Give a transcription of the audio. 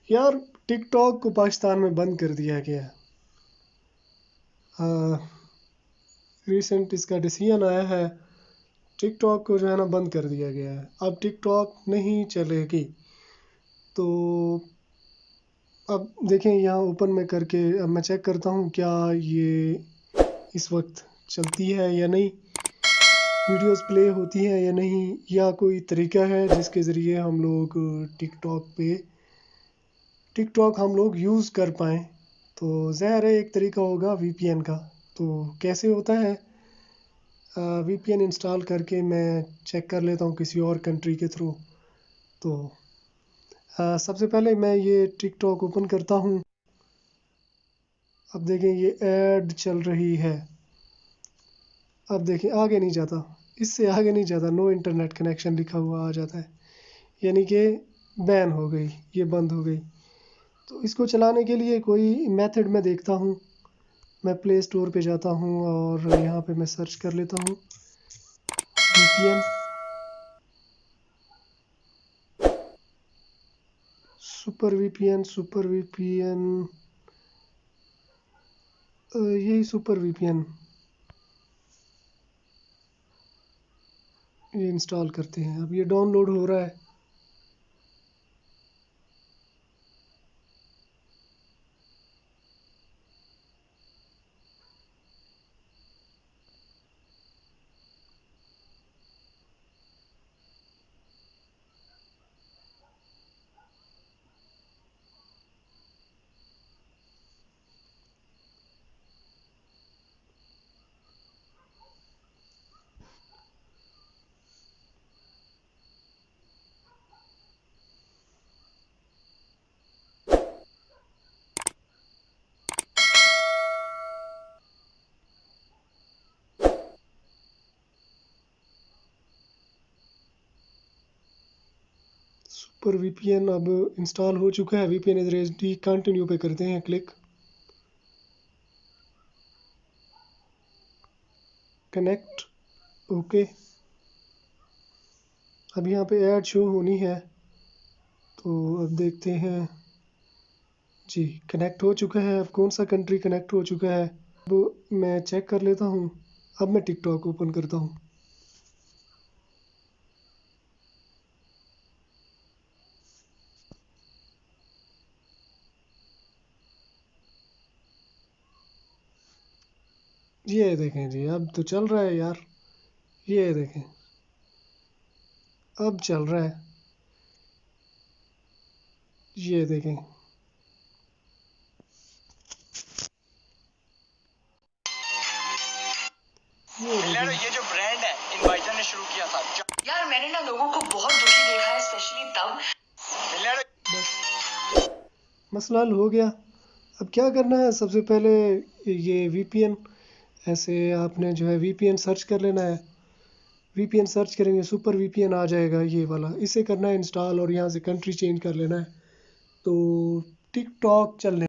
यार, टिकटॉक को पाकिस्तान में बंद कर दिया गया है। रिसेंट इसका डिसीजन आया है। टिकटॉक को जो है ना बंद कर दिया गया है। अब टिकटॉक नहीं चलेगी। तो अब देखें, यहाँ ओपन में करके अब मैं चेक करता हूँ क्या ये इस वक्त चलती है या नहीं, वीडियोस प्ले होती हैं या नहीं, या कोई तरीका है जिसके ज़रिए हम लोग टिकटॉक हम लोग यूज़ कर पाएँ। तो ज़ाहिर है एक तरीका होगा वीपीएन का। तो कैसे होता है, वीपीएन इंस्टॉल करके मैं चेक कर लेता हूँ किसी और कंट्री के थ्रू। तो सबसे पहले मैं ये टिकटॉक ओपन करता हूँ। अब देखें ये ऐड चल रही है। अब देखें आगे नहीं जाता, इससे आगे नहीं जाता, नो इंटरनेट कनेक्शन लिखा हुआ आ जाता है, यानी कि बैन हो गई, ये बंद हो गई। तो इसको चलाने के लिए कोई मेथड मैं देखता हूँ। मैं प्ले स्टोर पे जाता हूँ और यहाँ पे मैं सर्च कर लेता हूँ वीपीएन। सुपर वीपीएन, यही सुपर वीपीएन ये इंस्टॉल करते हैं। अब ये डाउनलोड हो रहा है। सुपर वीपीएन अब इंस्टॉल हो चुका है। वीपीएन इज रेडी, कंटिन्यू पे करते हैं क्लिक। Connect, okay. अब यहाँ पे ऐड शो होनी है, तो अब देखते हैं। जी, कनेक्ट हो चुका है। अब कौन सा कंट्री कनेक्ट हो चुका है, अब मैं चेक कर लेता हूँ। अब मैं टिकटॉक ओपन करता हूँ। ये देखें जी, अब तो चल रहा है यार। ये देखें, अब चल रहा है। ये देखें, ये यार देखें। ये जो ब्रांड है इन भाईजान ने शुरू किया था यार, मैंने ना लोगों को बहुत दुखी देखा है, स्पेशली तब। यार बस मसला हल हो गया। अब क्या करना है, सबसे पहले ये वीपीएन, ऐसे आपने जो है वीपीएन सर्च कर लेना है। वीपीएन सर्च करेंगे सुपर वीपीएन आ जाएगा ये वाला, इसे करना है इंस्टॉल और यहाँ से कंट्री चेंज कर लेना है। तो टिकटॉक चलने